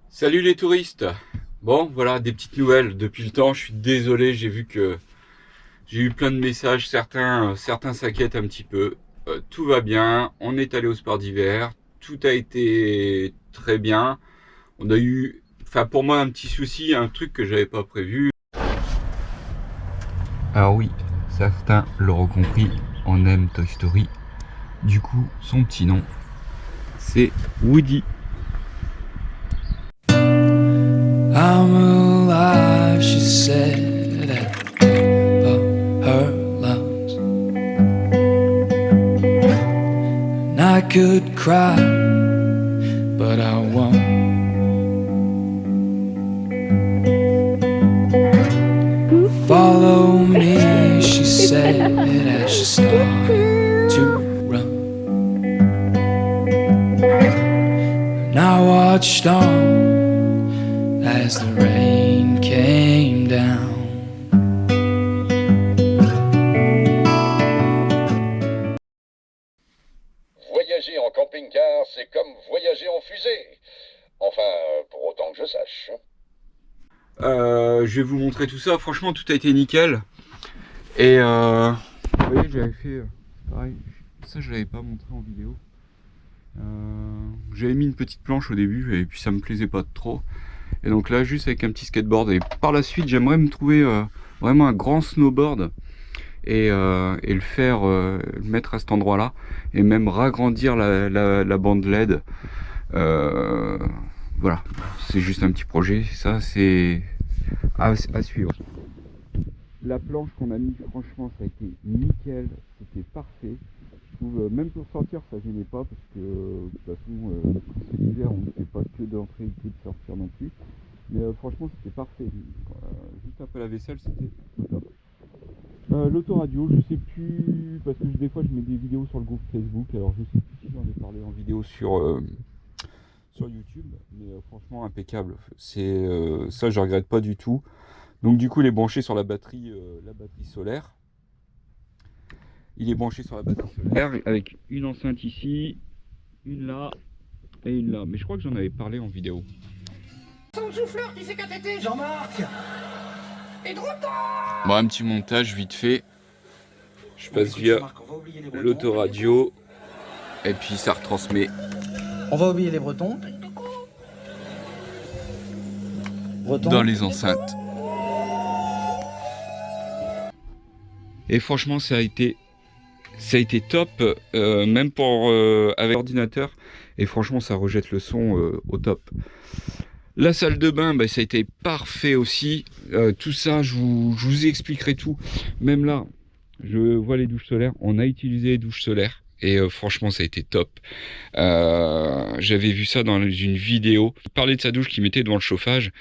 Salut les touristes. Bon, voilà des petites nouvelles. Depuis le temps, je suis désolé, j'ai vu que j'ai eu plein de messages. Certains s'inquiètent un petit peu. Tout va bien. On est allé au sport d'hiver. Tout a été très bien. On a eu, enfin pour moi, un petit souci, un truc que j'avais pas prévu. Alors oui, certains l'auront compris. On aime Toy Story. Du coup, son petit nom, c'est Woody. I'm alive, she said at her lungs. And I could cry, but I won't. Follow me, she said as she started to run. And I watched on as the rain came down. Voyager en camping-car, c'est comme voyager en fusée. Enfin, pour autant que je sache. Je vais vous montrer tout ça. Franchement, tout a été nickel. Et vous voyez, j'avais fait pareil. Ça, je l'avais pas montré en vidéo. J'avais mis une petite planche au début et puis ça me plaisait pas trop. Et donc là, juste avec un petit skateboard. Et par la suite, j'aimerais me trouver vraiment un grand snowboard et le faire, le mettre à cet endroit-là et même ragrandir la bande LED. Voilà, c'est juste un petit projet. Ça, c'est à suivre. La planche qu'on a mis, franchement, ça a été nickel, c'était parfait. Je trouve, même pour sortir, ça gênait pas parce que de toute façon, quand c'est l'hiver, on ne fait pas que d'entrer et que de sortir non plus. Mais franchement, c'était parfait. Juste après la vaisselle, c'était top. L'autoradio, je sais plus, parce que des fois je mets des vidéos sur le groupe Facebook, alors je sais plus si j'en ai parlé en vidéo sur YouTube, mais franchement impeccable. C'est ça, je regrette pas du tout. Donc du coup, il est branché sur la batterie solaire. Il est branché sur la batterie solaire avec une enceinte ici, une là et une là. Mais je crois que j'en avais parlé en vidéo. Son souffleur qui s'est catété, Jean-Marc. Et de retard. Bon, un petit montage vite fait. Je passe via l'autoradio et puis ça retransmet. On va oublier les Bretons. Dans les enceintes. Et franchement, ça a été top, même pour avec l'ordinateur. Et franchement, ça rejette le son au top. La salle de bain, bah, ça a été parfait aussi. Tout ça, je vous expliquerai tout. Même là, je vois les douches solaires. On a utilisé les douches solaires. Et franchement, ça a été top. J'avais vu ça dans une vidéo. Il parlait de sa douche qu'il mettait devant le chauffage.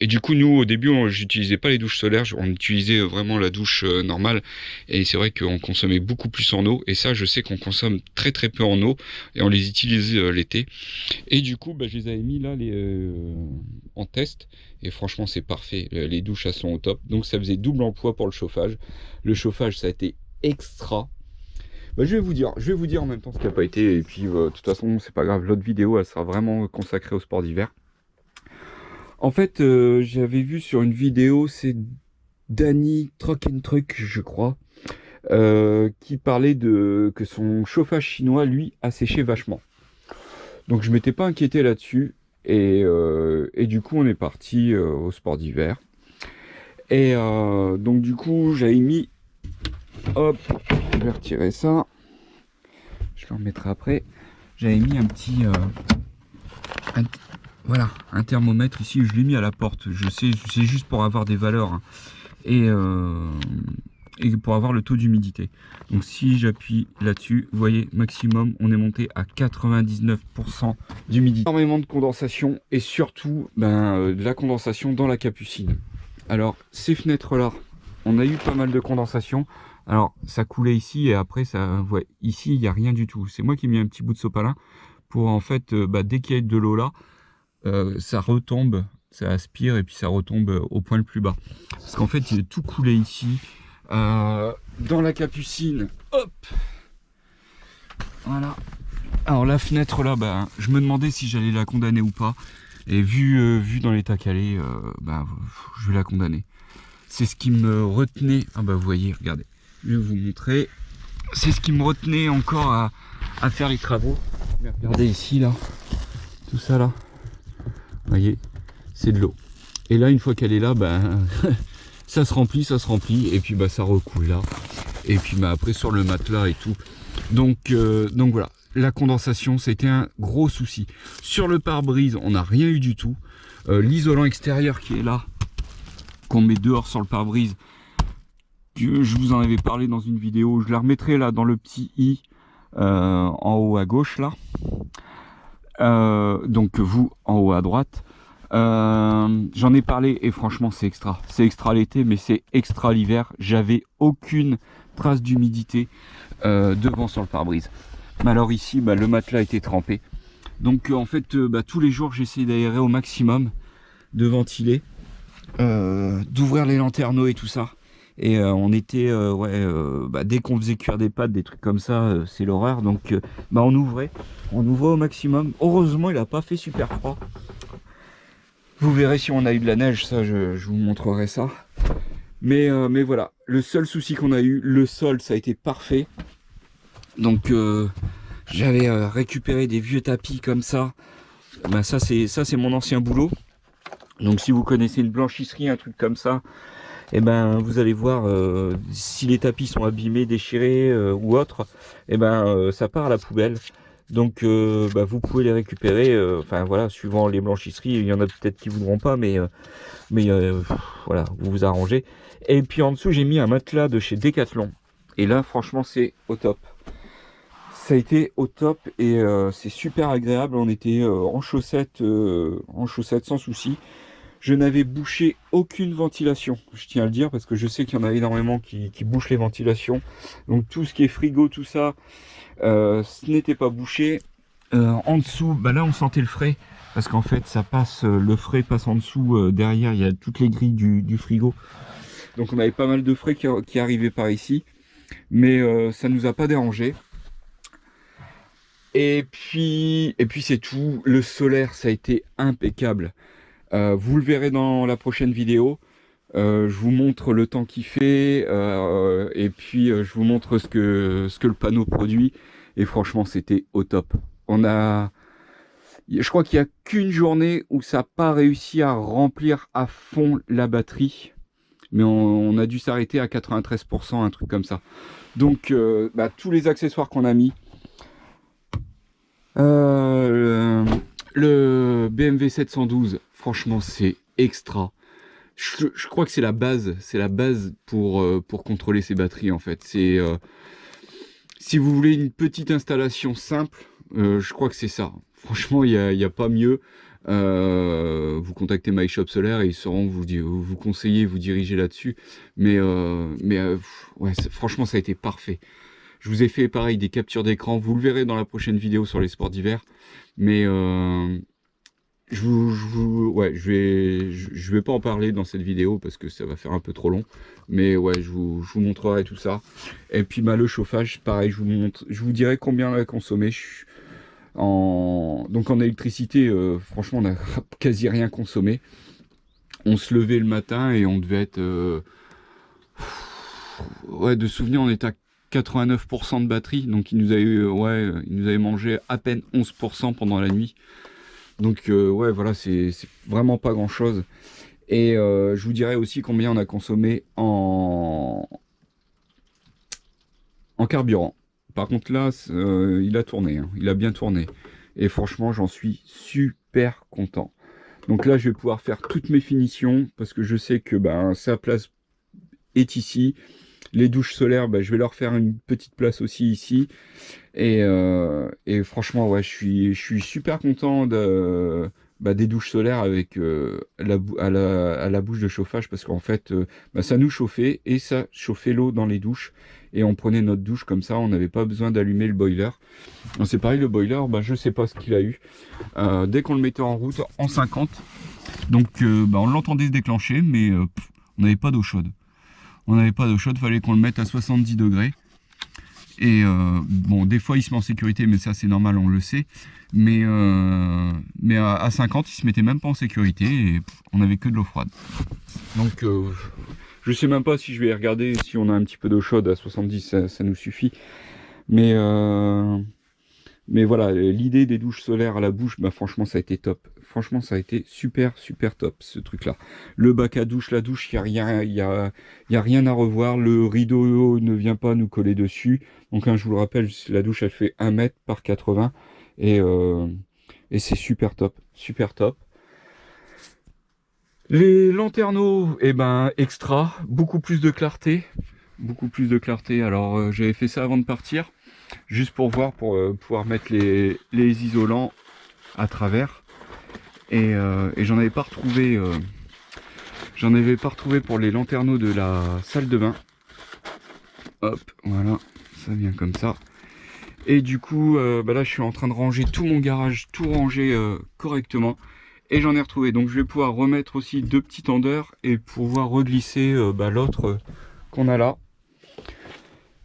Et du coup, nous, au début, j'utilisais pas les douches solaires, on utilisait vraiment la douche normale. Et c'est vrai qu'on consommait beaucoup plus en eau. Et ça, je sais qu'on consomme très très peu en eau. Et on les utilise l'été. Et du coup, bah, je les avais mis là en test. Et franchement, c'est parfait. Les douches, elles sont au top. Donc, ça faisait double emploi pour le chauffage. Le chauffage, ça a été extra. Bah, je vais vous dire en même temps ce qui n'a pas été. Et puis, de toute façon, c'est pas grave. L'autre vidéo, elle sera vraiment consacrée au sport d'hiver. En fait, j'avais vu sur une vidéo, c'est Danny Truck, je crois, qui parlait que son chauffage chinois, lui, a séché vachement. Donc je m'étais pas inquiété là-dessus. Et du coup, on est parti au sport d'hiver. Et donc du coup, j'avais mis... Hop, je vais retirer ça. Je le remettrai après. J'avais mis un petit... voilà, un thermomètre ici, je l'ai mis à la porte. Je sais, c'est juste pour avoir des valeurs hein. Et pour avoir le taux d'humidité. Donc si j'appuie là-dessus, vous voyez, maximum, on est monté à 99% d'humidité. Énormément de condensation et surtout de la condensation dans la capucine. Alors ces fenêtres-là, on a eu pas mal de condensation. Alors ça coulait ici et après, ouais, ici, il n'y a rien du tout. C'est moi qui ai mis un petit bout de sopalin pour en fait, dès qu'il y a de l'eau là, ça retombe, ça aspire et puis ça retombe au point le plus bas. Parce qu'en fait, il est tout coulé ici, dans la capucine. Hop, voilà. Alors la fenêtre là, bah, je me demandais si j'allais la condamner ou pas. Et vu dans l'état qu'elle est, bah, je vais la condamner. C'est ce qui me retenait. Ah bah vous voyez, regardez. Je vais vous montrer. C'est ce qui me retenait encore à faire les travaux. Mais regardez ici là. Tout ça là. Vous voyez, c'est de l'eau. Et là, une fois qu'elle est là, bah, ça se remplit. Et puis bah ça recoule là. Et puis bah, après sur le matelas et tout. Donc voilà. La condensation, c'était un gros souci. Sur le pare-brise, on n'a rien eu du tout. L'isolant extérieur qui est là, qu'on met dehors sur le pare-brise, je vous en avais parlé dans une vidéo. Je la remettrai là dans le petit i en haut à gauche là. Donc vous en haut à droite. J'en ai parlé et franchement c'est extra. C'est extra l'été, mais c'est extra l'hiver. J'avais aucune trace d'humidité devant sur le pare-brise. Mais alors ici, bah, le matelas était trempé. Donc en fait, bah, tous les jours, j'essaie d'aérer au maximum, de ventiler, d'ouvrir les lanterneaux et tout ça. Et on était, bah, dès qu'on faisait cuire des pâtes, des trucs comme ça, c'est l'horreur. Donc bah, on ouvrait au maximum. Heureusement, il n'a pas fait super froid. Vous verrez si on a eu de la neige, ça, je vous montrerai ça. Mais voilà, le seul souci qu'on a eu, le sol, ça a été parfait. Donc j'avais récupéré des vieux tapis comme ça. Ben, ça c'est mon ancien boulot. Donc si vous connaissez une blanchisserie, un truc comme ça, et ben vous allez voir si les tapis sont abîmés, déchirés ou autre, et ben ça part à la poubelle. Donc bah, vous pouvez les récupérer. Enfin voilà, suivant les blanchisseries, il y en a peut-être qui voudront pas, mais voilà, vous vous arrangez. Et puis en dessous j'ai mis un matelas de chez Decathlon. Et là franchement c'est au top. Ça a été au top et c'est super agréable. On était en chaussettes sans souci. Je n'avais bouché aucune ventilation, je tiens à le dire, parce que je sais qu'il y en a énormément qui bouchent les ventilations. Donc tout ce qui est frigo, tout ça, ce n'était pas bouché. En dessous, bah là on sentait le frais, parce qu'en fait ça passe, le frais passe en dessous, derrière il y a toutes les grilles du frigo. Donc on avait pas mal de frais qui arrivaient par ici, mais ça nous a pas dérangé. Et puis c'est tout. Le solaire, ça a été impeccable. Vous le verrez dans la prochaine vidéo. Je vous montre le temps qu'il fait et puis je vous montre ce que le panneau produit. Et franchement, c'était au top. Je crois qu'il n'y a qu'une journée où ça n'a pas réussi à remplir à fond la batterie. Mais on a dû s'arrêter à 93%, un truc comme ça. Donc, bah, tous les accessoires qu'on a mis. Le BMW 712, franchement c'est extra. Je crois que c'est la base pour contrôler ces batteries en fait. C'est si vous voulez une petite installation simple, je crois que c'est ça. Franchement il y a pas mieux. Vous contactez MyShop Solaire et ils sauront vous conseiller, vous diriger là-dessus. Mais ouais, franchement ça a été parfait. Je vous ai fait pareil des captures d'écran, vous le verrez dans la prochaine vidéo sur les sports d'hiver. Mais je vais pas en parler dans cette vidéo parce que ça va faire un peu trop long. Mais ouais, je vous montrerai tout ça. Et puis bah, le chauffage, pareil, je vous dirai combien on a consommé. Donc en électricité, franchement, on a quasi rien consommé. On se levait le matin et on devait être... ouais, de souvenir, on était à 89% de batterie, donc il nous avait mangé à peine 11% pendant la nuit. Donc ouais, voilà, c'est vraiment pas grand chose. Et je vous dirai aussi combien on a consommé en carburant. Par contre là, il a tourné, hein, il a bien tourné. Et franchement, j'en suis super content. Donc là, je vais pouvoir faire toutes mes finitions parce que je sais que ben, sa place est ici. Les douches solaires, bah, je vais leur faire une petite place aussi ici. Et franchement, ouais, je suis super content des douches solaires avec à la bouche de chauffage parce qu'en fait, bah, ça nous chauffait et ça chauffait l'eau dans les douches. Et on prenait notre douche comme ça, on n'avait pas besoin d'allumer le boiler. C'est pareil, le boiler, bah, je sais pas ce qu'il a eu. Dès qu'on le mettait en route, en 50, donc bah, on l'entendait se déclencher, mais on n'avait pas d'eau chaude. On n'avait pas d'eau chaude, fallait qu'on le mette à 70 degrés. Et bon, des fois il se met en sécurité, mais ça c'est normal, on le sait. Mais à 50, il se mettait même pas en sécurité et on avait que de l'eau froide. Donc je sais même pas si je vais regarder si on a un petit peu d'eau chaude à 70, ça nous suffit. Mais voilà, l'idée des douches solaires à la bouche, bah franchement ça a été top. Franchement ça a été super top ce truc-là. Le bac à douche, la douche, il y a rien à revoir. Le rideau ne vient pas nous coller dessus. Donc hein, je vous le rappelle, la douche elle fait 1 mètre par 80 et c'est super top, super top. Les lanterneaux, eh ben extra, beaucoup plus de clarté. Beaucoup plus de clarté. Alors j'avais fait ça avant de partir, juste pour voir, pour pouvoir mettre les isolants à travers. Et j'en avais pas retrouvé. J'en avais pas retrouvé pour les lanterneaux de la salle de bain. Hop, voilà, ça vient comme ça. Et du coup, bah là je suis en train de ranger tout mon garage, tout ranger correctement. Et j'en ai retrouvé. Donc je vais pouvoir remettre aussi 2 petits tendeurs et pouvoir reglisser l'autre qu'on a là.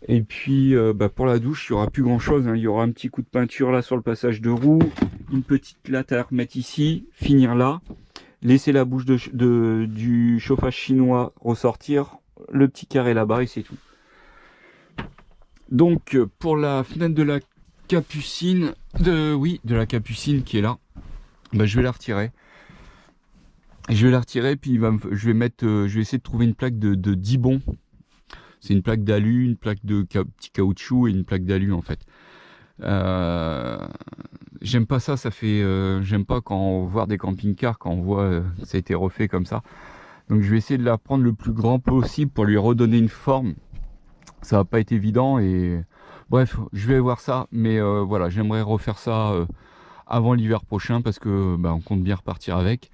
Et puis pour la douche, il n'y aura plus grand chose, hein. Il y aura un petit coup de peinture là sur le passage de roue, une petite latte à remettre ici, finir là, laisser la bouche du chauffage chinois ressortir, le petit carré là-bas et c'est tout. Donc pour la fenêtre de la capucine, de la capucine qui est là, je vais la retirer. Je vais la retirer, puis je vais essayer de trouver une plaque de 10 bons. C'est une plaque d'alu, une plaque de petit caoutchouc et une plaque d'alu en fait. J'aime pas ça, j'aime pas quand on voit des camping-cars, quand on voit ça a été refait comme ça. Donc je vais essayer de la prendre le plus grand possible pour lui redonner une forme. Ça va pas être évident et bref, je vais voir ça, mais voilà, j'aimerais refaire ça avant l'hiver prochain parce que on compte bien repartir avec.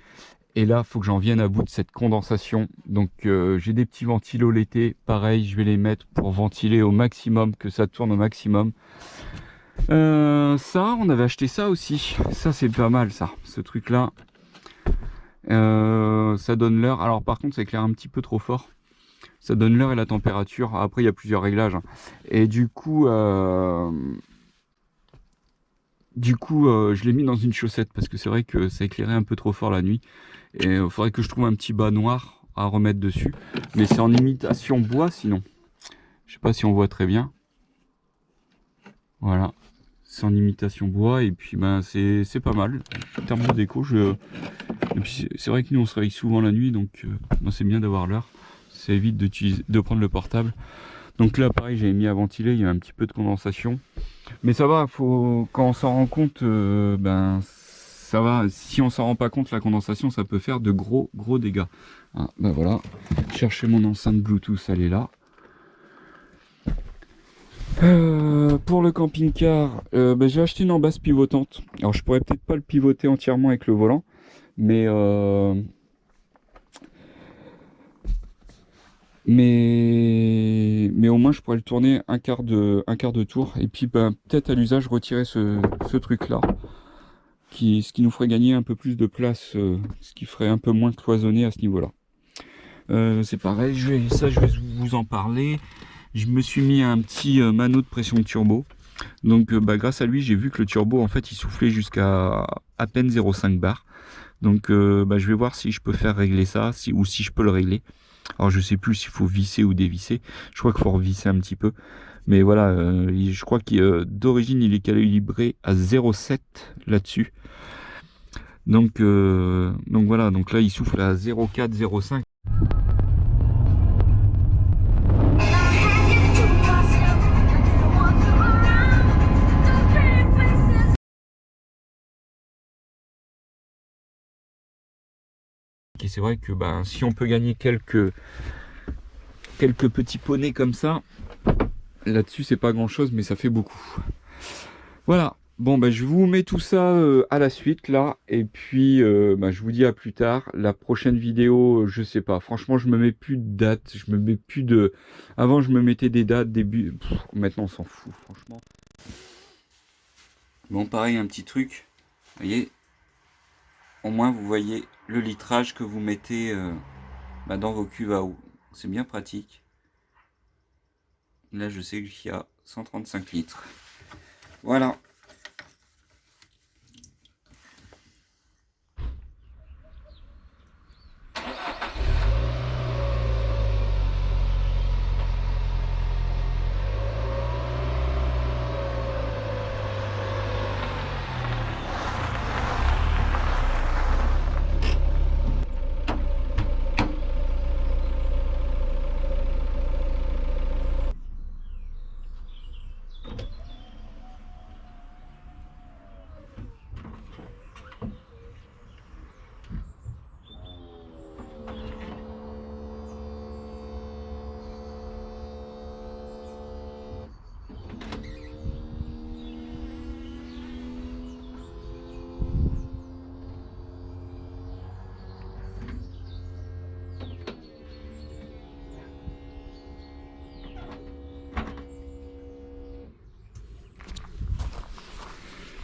Et là, il faut que j'en vienne à bout de cette condensation. Donc j'ai des petits ventilos l'été. Pareil, je vais les mettre pour ventiler au maximum, que ça tourne au maximum. Ça, on avait acheté ça aussi. Ça, c'est pas mal, ça. Ce truc-là. Ça donne l'heure. Alors par contre, ça éclaire un petit peu trop fort. Ça donne l'heure et la température. Après, il y a plusieurs réglages. Et du coup... je l'ai mis dans une chaussette parce que c'est vrai que ça éclairait un peu trop fort la nuit. Et il faudrait que je trouve un petit bas noir à remettre dessus. Mais c'est en imitation bois sinon. Je sais pas si on voit très bien. Voilà. C'est en imitation bois et puis c'est pas mal. En termes de déco, et puis c'est vrai que nous on se réveille souvent la nuit, donc moi c'est bien d'avoir l'heure. Ça évite de prendre le portable. Donc là pareil, j'avais mis à ventiler, il y a un petit peu de condensation. Mais ça va, quand on s'en rend compte, ça va. Si on s'en rend pas compte, la condensation, ça peut faire de gros dégâts. Ah, voilà, chercher mon enceinte Bluetooth, elle est là. Pour le camping-car, j'ai acheté une embase pivotante. Alors je pourrais peut-être pas le pivoter entièrement avec le volant, mais au moins je pourrais le tourner un quart de tour et puis peut-être à l'usage retirer ce truc là ce qui nous ferait gagner un peu plus de place, ce qui ferait un peu moins cloisonné à ce niveau là. C'est pareil, je vais vous en parler. Je me suis mis un petit mano de pression de turbo, donc grâce à lui j'ai vu que le turbo en fait il soufflait jusqu'à à peine 0,5 bar. Donc je vais voir si je peux faire régler ça ou si je peux le régler. Alors je sais plus s'il faut visser ou dévisser. Je crois qu'il faut revisser un petit peu. Mais voilà, je crois que d'origine il est calibré à 0,7 là-dessus. Donc voilà, donc là il souffle à 0,4, 0,5. Et c'est vrai que si on peut gagner quelques petits poneys comme ça, là-dessus c'est pas grand chose, mais ça fait beaucoup. Voilà, bon je vous mets tout ça à la suite là, et puis je vous dis à plus tard. La prochaine vidéo, je sais pas, franchement je me mets plus de date, je me mets plus de... Avant je me mettais des dates, début, maintenant on s'en fout franchement. Bon pareil, un petit truc, vous voyez, au moins vous voyez le litrage que vous mettez dans vos cuves à eau. C'est bien pratique. Là, je sais qu'il y a 135 litres. Voilà.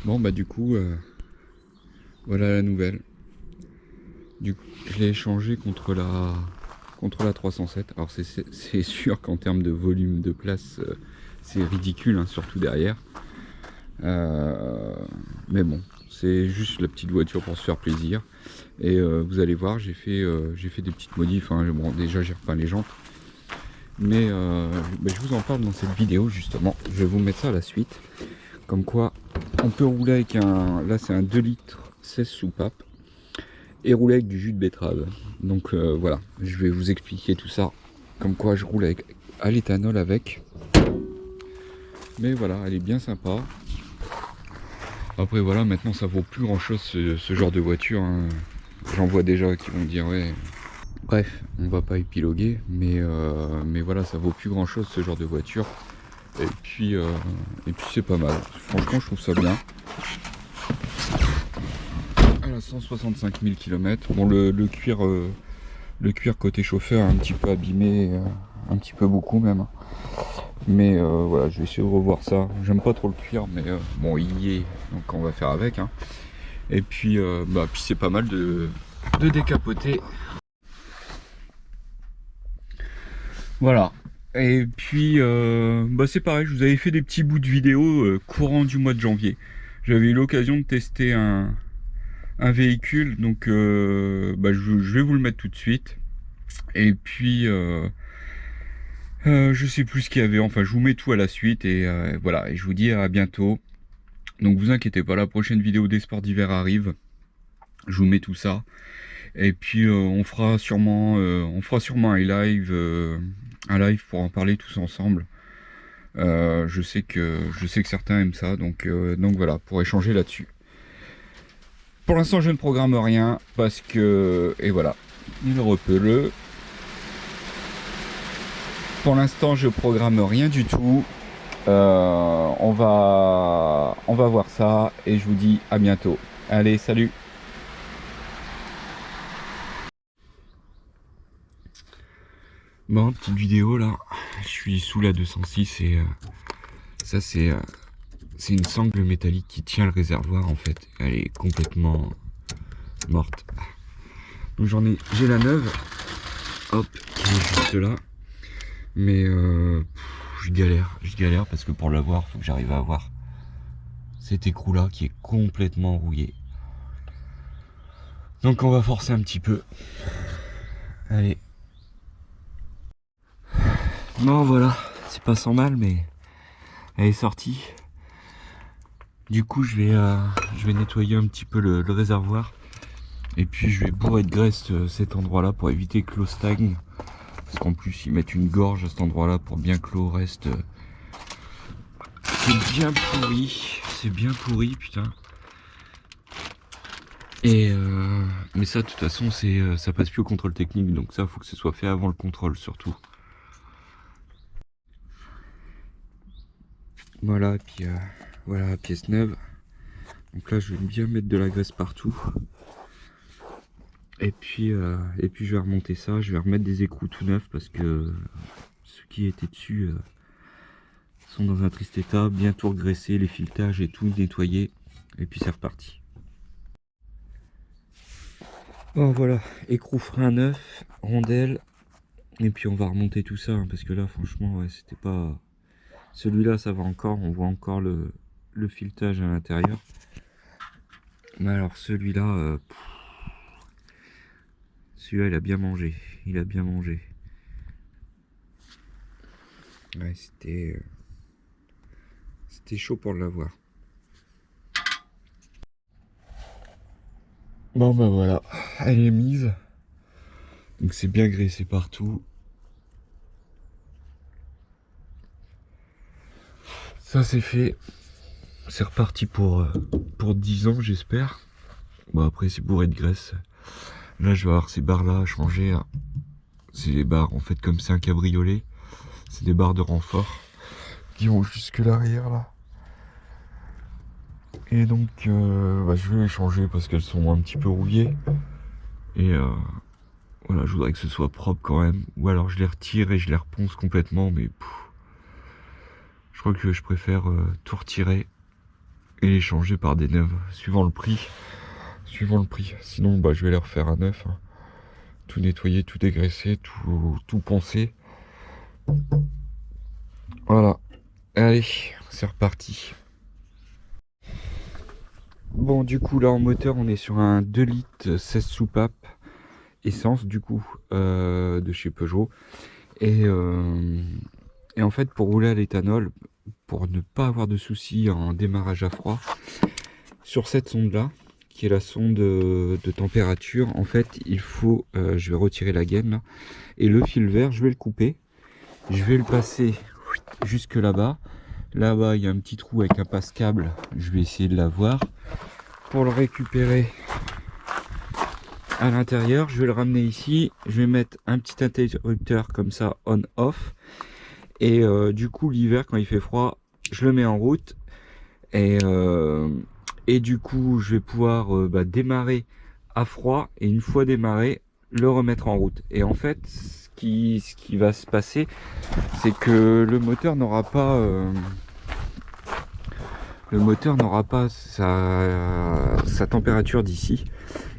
Bon bah du coup, voilà la nouvelle. Du coup, je l'ai échangé contre la 307. Alors c'est sûr qu'en termes de volume de place, c'est ridicule, hein, surtout derrière. Mais bon, c'est juste la petite voiture pour se faire plaisir. Et vous allez voir, j'ai fait des petites modifs. Hein. Bon, déjà j'ai repeint les jantes. Mais bah, je vous en parle dans cette vidéo justement. Je vais vous mettre ça à la suite. Comme quoi, on peut rouler avec un... Là c'est un 2 litres 16 soupapes. Et rouler avec du jus de betterave. Donc voilà, je vais vous expliquer tout ça. Comme quoi je roule à l'éthanol avec. Mais voilà, elle est bien sympa. Après voilà, maintenant ça vaut plus grand chose ce genre de voiture. Hein. J'en vois déjà qui vont dire ouais. Bref, on va pas épiloguer, mais voilà, ça vaut plus grand chose ce genre de voiture. Et puis c'est pas mal. Franchement, je trouve ça bien. Elle a 165 000 km. Bon, le cuir côté chauffeur est un petit peu abîmé, un petit peu beaucoup même. Mais voilà, je vais essayer de revoir ça. J'aime pas trop le cuir, mais bon, il y est, donc on va faire avec. Hein. Et puis, puis c'est pas mal de décapoter. Voilà. Et puis, c'est pareil, je vous avais fait des petits bouts de vidéo courant du mois de janvier. J'avais eu l'occasion de tester un véhicule, donc je vais vous le mettre tout de suite. Et puis, je sais plus ce qu'il y avait, enfin je vous mets tout à la suite, et voilà, et je vous dis à bientôt. Donc vous inquiétez pas, la prochaine vidéo des sports d'hiver arrive, je vous mets tout ça. Et puis on fera sûrement un live pour en parler tous ensemble. Je sais que certains aiment ça, donc voilà, pour échanger là-dessus. Pour l'instant je ne programme rien parce que, et voilà, il repele. Pour l'instant je programme rien du tout. On va voir ça et je vous dis à bientôt. Allez, salut. Bon, petite vidéo là, je suis sous la 206 et ça c'est une sangle métallique qui tient le réservoir en fait. Elle est complètement morte. Donc j'ai la neuve, hop, qui est juste là. Mais je galère parce que pour l'avoir, il faut que j'arrive à avoir cet écrou là qui est complètement rouillé. Donc on va forcer un petit peu. Allez. Bon voilà, c'est pas sans mal, mais elle est sortie. Du coup je vais nettoyer un petit peu le réservoir. Et puis je vais bourrer de graisse cet endroit là pour éviter que l'eau stagne. Parce qu'en plus ils mettent une gorge à cet endroit là pour bien que l'eau reste. C'est bien pourri putain. Et mais ça de toute façon ça passe plus au contrôle technique, donc ça faut que ce soit fait avant le contrôle surtout. Voilà, et puis voilà, pièce neuve. Donc là je vais bien mettre de la graisse partout. Et puis je vais remonter ça, je vais remettre des écrous tout neufs parce que ceux qui étaient dessus sont dans un triste état, bien tout regraissé, les filetages et tout nettoyé. Et puis c'est reparti. Bon voilà, écrou frein neuf, rondelle. Et puis on va remonter tout ça, hein, parce que là franchement ouais, c'était pas Celui-là, ça va encore, on voit encore le filetage à l'intérieur. Mais alors celui-là, celui-là, il a bien mangé. Il a bien mangé. Ouais, c'était chaud pour l'avoir. Bon bah voilà, elle est mise. Donc c'est bien graissé partout. Ça c'est fait. C'est reparti pour 10 ans j'espère. Bon après c'est bourré de graisse. Là je vais avoir ces barres là à changer. C'est les barres en fait comme c'est un cabriolet. C'est des barres de renfort qui vont jusque l'arrière là. Et donc je vais les changer parce qu'elles sont un petit peu rouillées. Et voilà, je voudrais que ce soit propre quand même. Ou alors je les retire et je les reponce complètement. Mais je crois que je préfère tout retirer et les changer par des neuves, suivant le prix. Sinon je vais les refaire à neuf, hein. Tout nettoyer, tout dégraisser, tout poncer. Voilà. Allez, c'est reparti. Bon du coup là en moteur on est sur un 2 litres 16 soupapes essence du coup de chez Peugeot. Et en fait pour rouler à l'éthanol, pour ne pas avoir de soucis en démarrage à froid, sur cette sonde là, qui est la sonde de température, en fait il faut, je vais retirer la gaine là, et le fil vert je vais le couper, je vais le passer jusque là-bas. Là-bas il y a un petit trou avec un passe-câble, je vais essayer de l'avoir. Pour le récupérer à l'intérieur, je vais le ramener ici, je vais mettre un petit interrupteur comme ça on-off. Et du coup l'hiver quand il fait froid, je le mets en route. Et du coup je vais pouvoir démarrer à froid. Et une fois démarré, le remettre en route. Et en fait ce qui va se passer, c'est que le moteur n'aura pas sa température d'ici.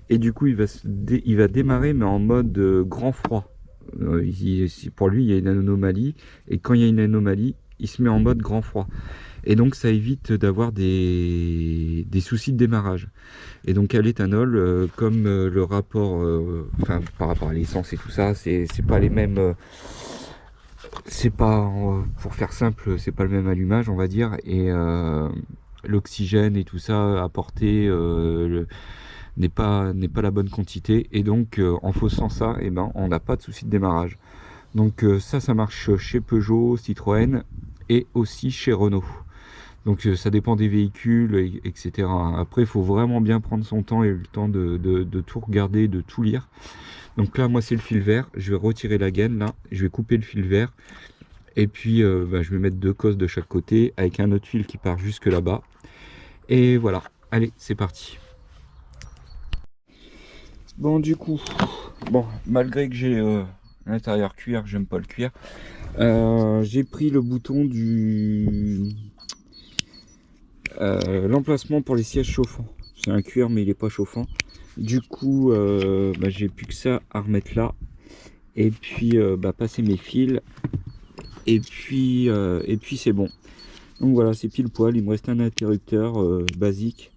Et du coup il va démarrer mais en mode grand froid. Pour lui il y a une anomalie, et quand il y a une anomalie il se met en mode grand froid, et donc ça évite d'avoir des soucis de démarrage. Et donc à l'éthanol, comme le rapport par rapport à l'essence et tout ça, c'est pas les mêmes, c'est pas, pour faire simple, c'est pas le même allumage on va dire. Et l'oxygène et tout ça apporté n'est pas la bonne quantité, et donc en faussant ça, on n'a pas de souci de démarrage. Donc ça marche chez Peugeot, Citroën et aussi chez Renault. Donc ça dépend des véhicules, etc. Après il faut vraiment bien prendre son temps et le temps de tout regarder, de tout lire. Donc là moi c'est le fil vert, je vais retirer la gaine là, je vais couper le fil vert, et puis je vais mettre 2 cosses de chaque côté avec un autre fil qui part jusque là-bas. Et voilà, allez c'est parti. Bon du coup, malgré que j'ai l'intérieur cuir, j'aime pas le cuir, j'ai pris le bouton du l'emplacement pour les sièges chauffants. C'est un cuir mais il est pas chauffant. Du coup j'ai plus que ça à remettre là, et puis passer mes fils, et puis c'est bon. Donc voilà, c'est pile poil, il me reste un interrupteur basique,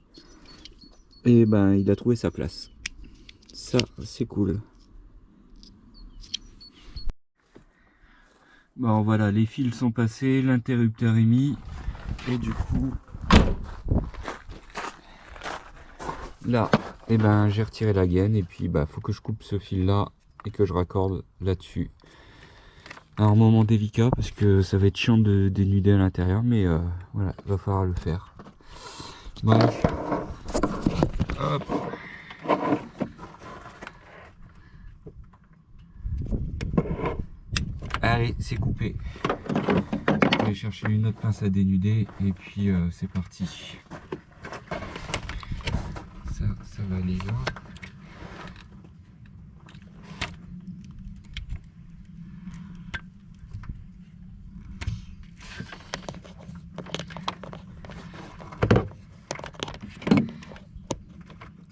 et il a trouvé sa place. Ça c'est cool. Bon voilà, les fils sont passés, l'interrupteur est mis, et du coup là j'ai retiré la gaine, et puis faut que je coupe ce fil là et que je raccorde là dessus. Un moment délicat parce que ça va être chiant de dénuder à l'intérieur, mais voilà, il va falloir le faire. Voilà. Hop. Allez, c'est coupé. Je vais chercher une autre pince à dénuder, et puis c'est parti. Ça va aller là.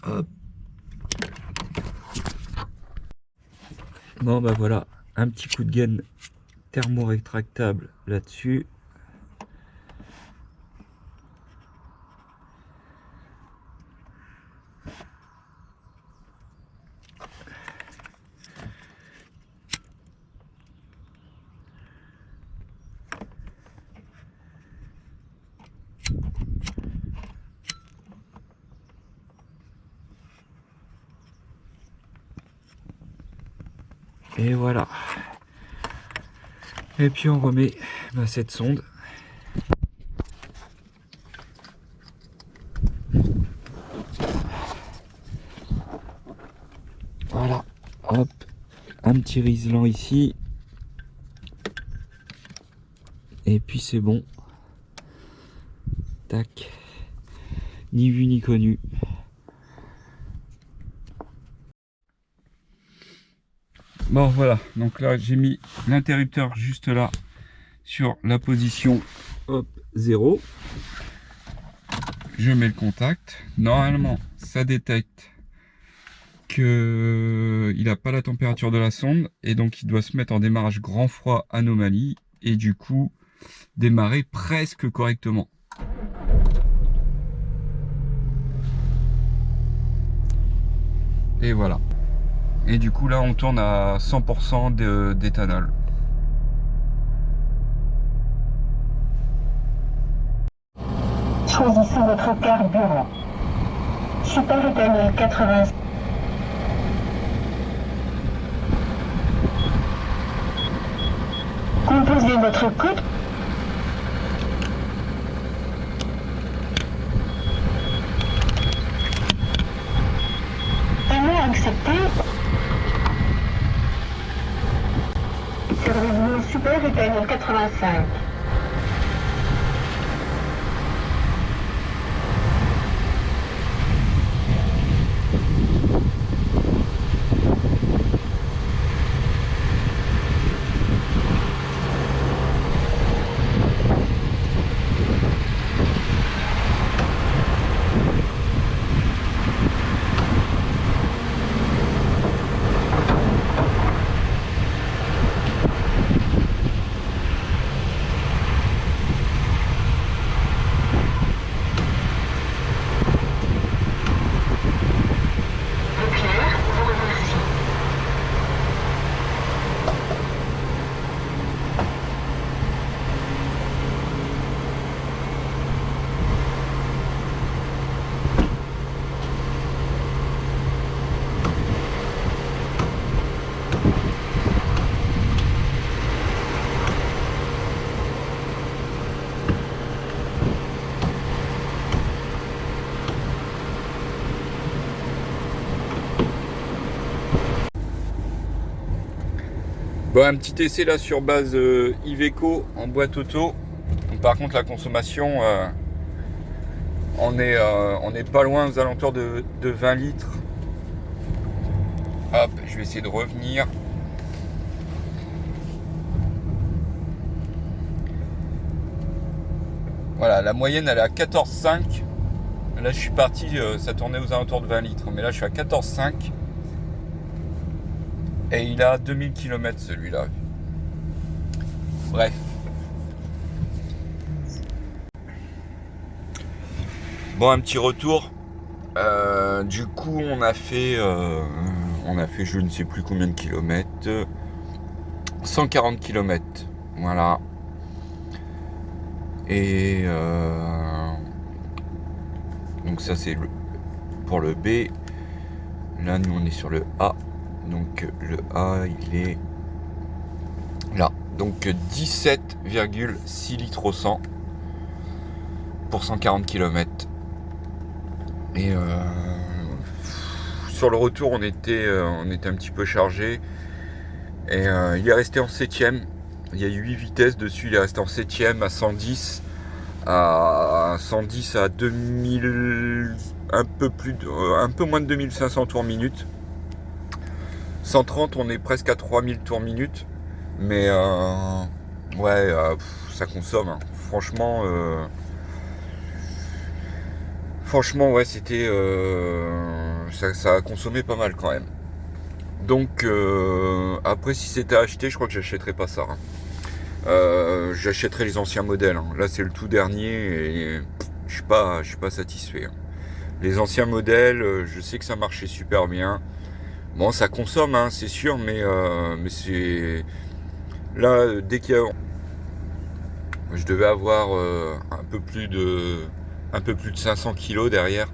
Hop. Bon voilà, un petit coup de gaine thermo-rétractable là-dessus. Et voilà. Et puis on remet cette sonde. Voilà, hop, un petit riselant ici. Et puis c'est bon. Tac. Ni vu ni connu. Bon voilà, donc là j'ai mis l'interrupteur juste là sur la position hop 0. Je mets le contact. Normalement ça détecte que il n'a pas la température de la sonde et donc il doit se mettre en démarrage grand froid anomalie et du coup démarrer presque correctement. Et voilà. Et du coup là on tourne à 100% d'éthanol. Choisissez votre carburant. Super éthanol 80. Composez votre code. Paiement accepté. Service super éthanol 85. Bon, un petit essai là sur base Iveco en boîte auto. Par contre la consommation on est pas loin aux alentours de 20 litres. Hop, je vais essayer de revenir. Voilà, la moyenne elle est à 14,5. Là je suis parti, ça tournait aux alentours de 20 litres, mais là je suis à 14,5. Et il a 2000 km celui-là. Bref. Bon, un petit retour. Du coup, on a fait je ne sais plus combien de kilomètres. 140 km. Voilà. Et donc ça c'est pour le B. Là, nous on est sur le A. Donc le A il est là, donc 17,6 litres au 100 pour 140 km. Et sur le retour on était un petit peu chargé. Et il est resté en 7ème. Il y a eu 8 vitesses dessus, il est resté en 7ème à 110 à 2000, un peu moins de 2500 tours minute. 130, on est presque à 3000 tours minute, mais ouais, ça consomme. Hein. Franchement, ouais, c'était, ça a consommé pas mal quand même. Donc après, si c'était à acheter, je crois que j'achèterais pas ça. Hein. J'achèterais les anciens modèles. Hein. Là, c'est le tout dernier et je suis pas satisfait. Hein. Les anciens modèles, je sais que ça marchait super bien. Bon, ça consomme, hein, c'est sûr, mais c'est... Là, dès qu'il y a... Je devais avoir un peu plus de 500 kilos derrière.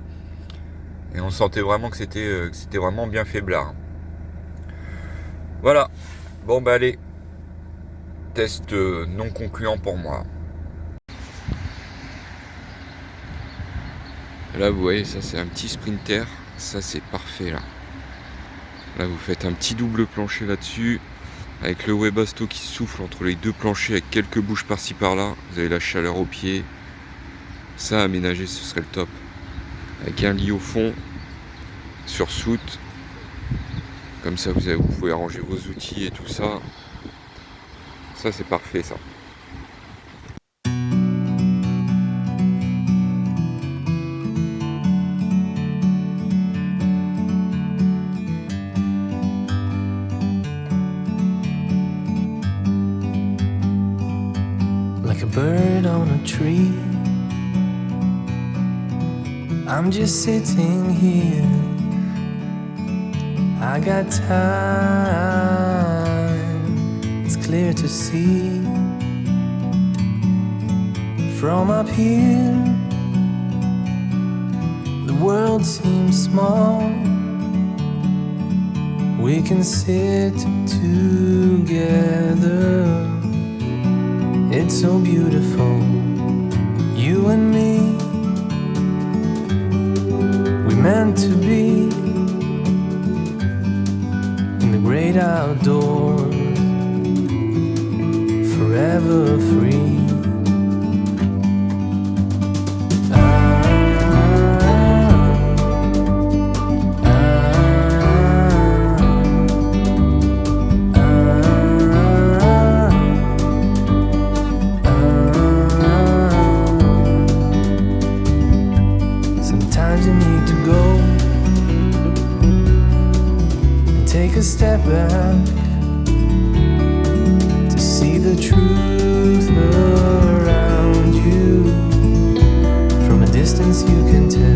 Et on sentait vraiment que c'était vraiment bien faiblard. Voilà. Bon bah allez. Test non concluant pour moi. Là vous voyez, ça c'est un petit sprinter. Ça c'est parfait là. Là vous faites un petit double plancher là-dessus. Avec le Webasto qui souffle entre les deux planchers avec quelques bouches par-ci par-là. Vous avez la chaleur aux pieds. Ça aménager ce serait le top. Avec un lit au fond. Sur soute. Comme ça vous pouvez arranger vos outils et tout ça. Ça c'est parfait ça. Like a bird on a tree, I'm just sitting here. I got time, it's clear to see. From up here, the world seems small. We can sit together. It's so beautiful, you and me. We meant to be in the great outdoors, forever free. Sometimes you need to go and take a step back to see the truth around you. From a distance you can tell